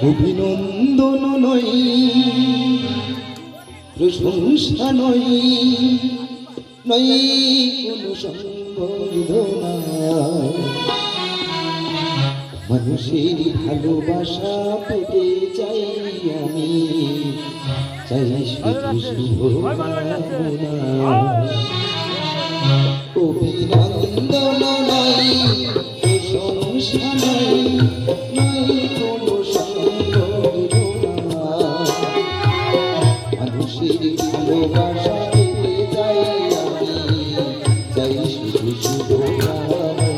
অভিনন্দন নয়, প্রশংসা নয়, নয় কোনো সম্বর্ধনা। মানুষের ভালোবাসা পেতে চাই আমি, চাই শুধু শুভকামনা। অভিনন্দন নয়, প্রশংসা নয়, নয় কোনো সম্বর্ধনা। মানুষের ভালোবাসা পেতে চাই আমি, চাই শুধু শুভকামনা।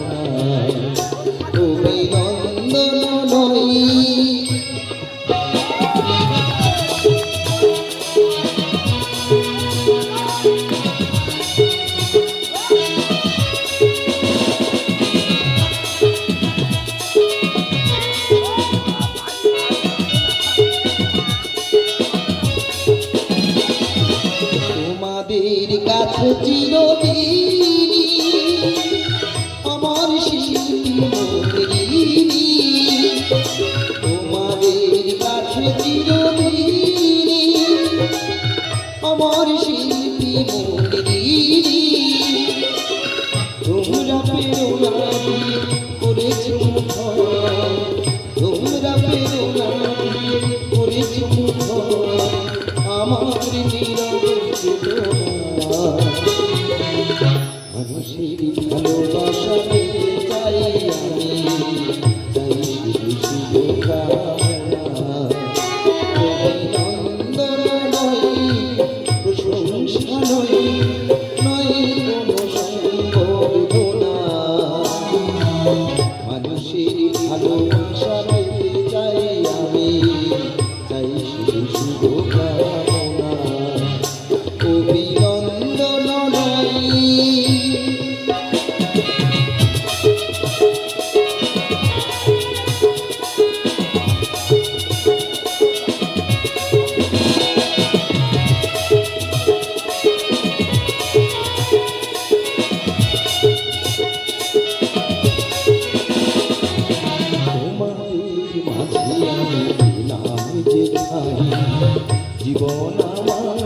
অভিনন্দন নয়। তোমাদের কাছে চিরদিনই আমার শিল্পী মন্দির। তোমাদের কাছে চিরদিনই আমার শিল্পী মন্দির। তোমরা প্রেরণা দিয়ে করেছ মুখর, তোমরা প্রেরণা দিয়ে করেছ মুখর আমার নীরব চেতনা। মানুষের ভালোবাসা পেতে চাই আমি, চাই শুধু শুভকামনা। অভিনন্দন নয়, প্রশংসা নয়, নয় কোনো সম্বর্ধনা। মানুষের ভালোবাসা পেতে চাই আমি, চাই শুধু শুভকামনা। অভিনন্দন নয়। জীবন আমার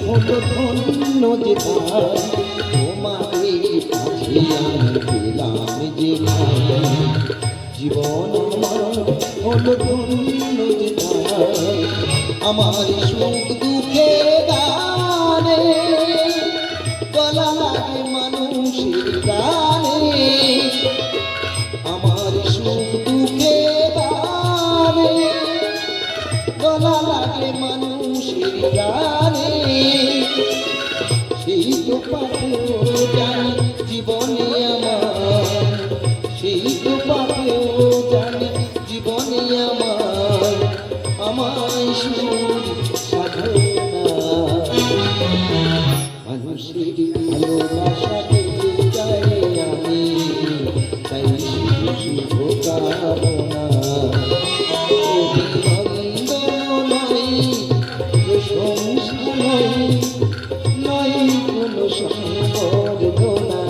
হলো ধন্য যে তাই, তোমাদের কাছে আমি পেলাম যে তাই। জীবন আমার হলো ধন্য যে তাই, আমার সুখ দুঃখে গানে গলা লাগে মানুষের গানে। আমার সুখ দুঃখে গানে গলা লাগে মানুষের গানে। সেই তো পাতেও জানি জীবনে আমার, সেই তো পাতেও জানি জীবনে আমার, আমায় সুর সাধনা। মানুষের ভালোবাসা পেতে চাই আমি, চাই শুধু শুভকামনা। অভিনন্দন নয়, প্রশংসা নয়, নয় কোনো সম্বর্ধনা।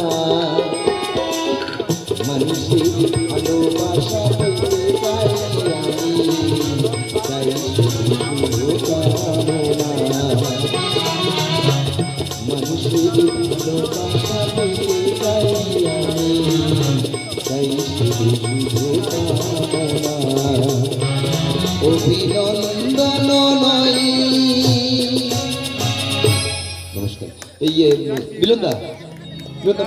মানুষের ভালোবাসা পেতে চাই আমি, চাই শুধু শুভকামনা। মানুষের ভালোবাসা পেতে চাই আমি, চাই শুধু শুভকামনা। অভিনন্দন নয়। নমস্কার। এই মিলনদা, মিলনদা